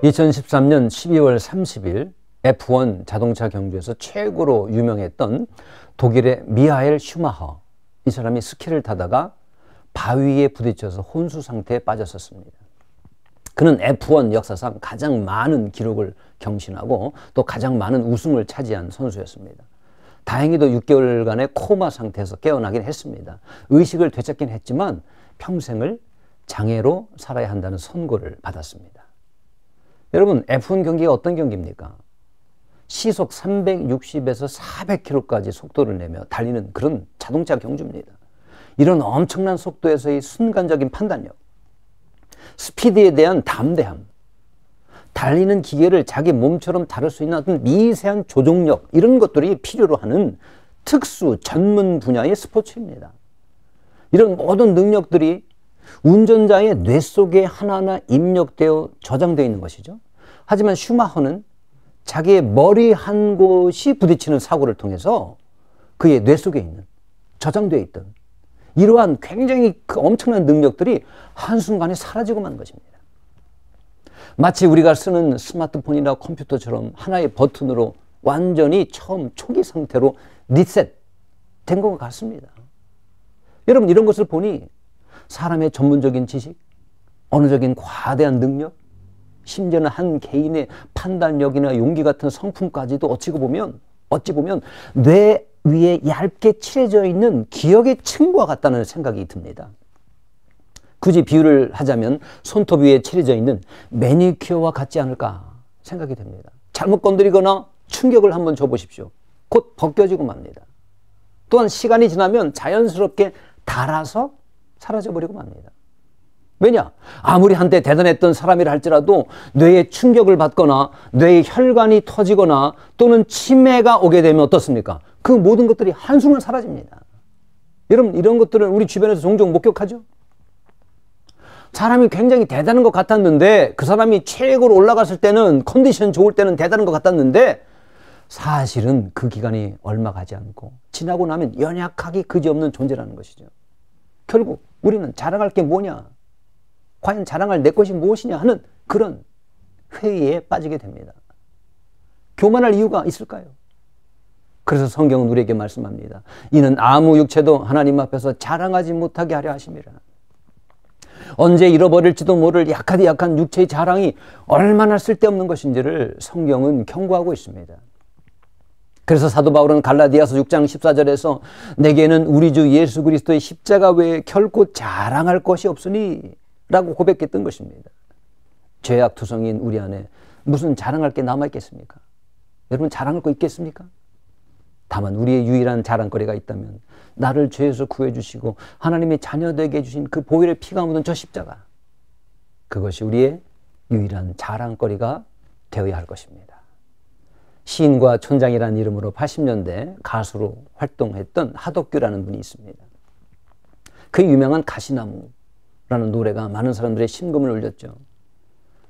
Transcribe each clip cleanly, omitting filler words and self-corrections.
2013년 12월 30일 F1 자동차 경주에서 최고로 유명했던 독일의 미하엘 슈마허, 이 사람이 스키를 타다가 바위에 부딪혀서 혼수 상태에 빠졌었습니다. 그는 F1 역사상 가장 많은 기록을 경신하고 또 가장 많은 우승을 차지한 선수였습니다. 다행히도 6개월간의 코마 상태에서 깨어나긴 했습니다. 의식을 되찾긴 했지만 평생을 장애로 살아야 한다는 선고를 받았습니다. 여러분, F1 경기가 어떤 경기입니까? 시속 360에서 400km까지 속도를 내며 달리는 그런 자동차 경주입니다. 이런 엄청난 속도에서의 순간적인 판단력, 스피드에 대한 담대함, 달리는 기계를 자기 몸처럼 다룰 수 있는 어떤 미세한 조종력, 이런 것들이 필요로 하는 특수 전문 분야의 스포츠입니다. 이런 모든 능력들이 운전자의 뇌 속에 하나하나 입력되어 저장되어 있는 것이죠. 하지만 슈마허는 자기의 머리 한 곳이 부딪히는 사고를 통해서 그의 뇌 속에 있는, 저장되어 있던 이러한 굉장히 엄청난 능력들이 한순간에 사라지고 만 것입니다. 마치 우리가 쓰는 스마트폰이나 컴퓨터처럼 하나의 버튼으로 완전히 처음 초기 상태로 리셋 된 것 같습니다. 여러분, 이런 것을 보니 사람의 전문적인 지식, 언어적인 과대한 능력, 심지어는 한 개인의 판단력이나 용기 같은 성품까지도 어찌 보면 뇌 위에 얇게 칠해져 있는 기억의 층과 같다는 생각이 듭니다. 굳이 비유를 하자면 손톱 위에 칠해져 있는 매니큐어와 같지 않을까 생각이 됩니다. 잘못 건드리거나 충격을 한번 줘보십시오. 곧 벗겨지고 맙니다. 또한 시간이 지나면 자연스럽게 닳아서 사라져버리고 맙니다. 왜냐? 아무리 한때 대단했던 사람이라 할지라도 뇌에 충격을 받거나 뇌의 혈관이 터지거나 또는 치매가 오게 되면 어떻습니까? 그 모든 것들이 한순간 사라집니다. 여러분, 이런 것들을 우리 주변에서 종종 목격하죠? 사람이 굉장히 대단한 것 같았는데, 그 사람이 최고로 올라갔을 때는, 컨디션 좋을 때는 대단한 것 같았는데 사실은 그 기간이 얼마 가지 않고 지나고 나면 연약하기 그지없는 존재라는 것이죠. 결국 우리는 자랑할 게 뭐냐, 과연 자랑할 내 것이 무엇이냐 하는 그런 회의에 빠지게 됩니다. 교만할 이유가 있을까요? 그래서 성경은 우리에게 말씀합니다. 이는 아무 육체도 하나님 앞에서 자랑하지 못하게 하려 하심이라. 언제 잃어버릴지도 모를 약하디 약한 육체의 자랑이 얼마나 쓸데없는 것인지를 성경은 경고하고 있습니다. 그래서 사도 바울은 갈라디아서 6장 14절에서 내게는 우리 주 예수 그리스도의 십자가 외에 결코 자랑할 것이 없으니 라고 고백했던 것입니다. 죄악투성인 우리 안에 무슨 자랑할 게 남아있겠습니까? 여러분, 자랑할 거 있겠습니까? 다만 우리의 유일한 자랑거리가 있다면 나를 죄에서 구해주시고 하나님의 자녀되게 해주신 그 보혈의 피가 묻은 저 십자가, 그것이 우리의 유일한 자랑거리가 되어야 할 것입니다. 시인과 촌장이라는 이름으로 80년대 가수로 활동했던 하덕규라는 분이 있습니다. 그 유명한 가시나무라는 노래가 많은 사람들의 심금을 울렸죠.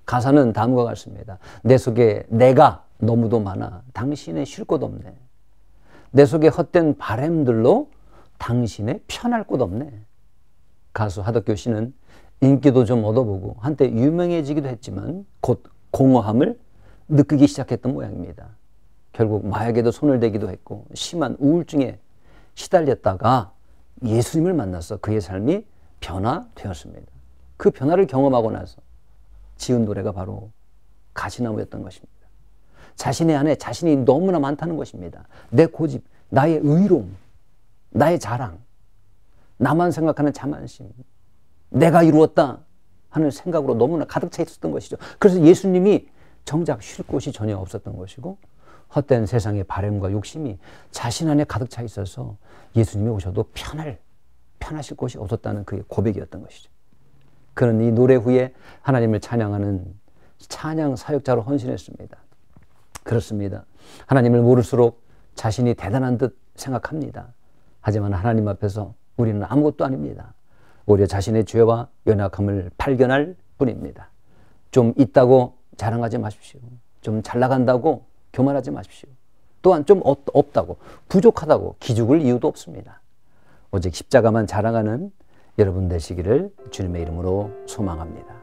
가사는 다음과 같습니다. 내 속에 내가 너무도 많아 당신의 쉴 곳 없네. 내 속에 헛된 바램들로 당신의 편할 곳 없네. 가수 하덕규 씨는 인기도 좀 얻어보고 한때 유명해지기도 했지만 곧 공허함을 느끼기 시작했던 모양입니다. 결국 마약에도 손을 대기도 했고 심한 우울증에 시달렸다가 예수님을 만나서 그의 삶이 변화되었습니다. 그 변화를 경험하고 나서 지은 노래가 바로 가시나무였던 것입니다. 자신의 안에 자신이 너무나 많다는 것입니다. 내 고집, 나의 의로움, 나의 자랑, 나만 생각하는 자만심, 내가 이루었다 하는 생각으로 너무나 가득 차 있었던 것이죠. 그래서 예수님이 정작 쉴 곳이 전혀 없었던 것이고 헛된 세상의 바램과 욕심이 자신 안에 가득 차 있어서 예수님이 오셔도 편하실 곳이 없었다는 그의 고백이었던 것이죠. 그는 이 노래 후에 하나님을 찬양하는 찬양 사역자로 헌신했습니다. 그렇습니다. 하나님을 모를수록 자신이 대단한 듯 생각합니다. 하지만 하나님 앞에서 우리는 아무것도 아닙니다. 오히려 자신의 죄와 연약함을 발견할 뿐입니다. 좀 있다고 자랑하지 마십시오. 좀 잘 나간다고 교만하지 마십시오. 또한 좀 없다고, 부족하다고 기죽을 이유도 없습니다. 오직 십자가만 자랑하는 여러분 되시기를 주님의 이름으로 소망합니다.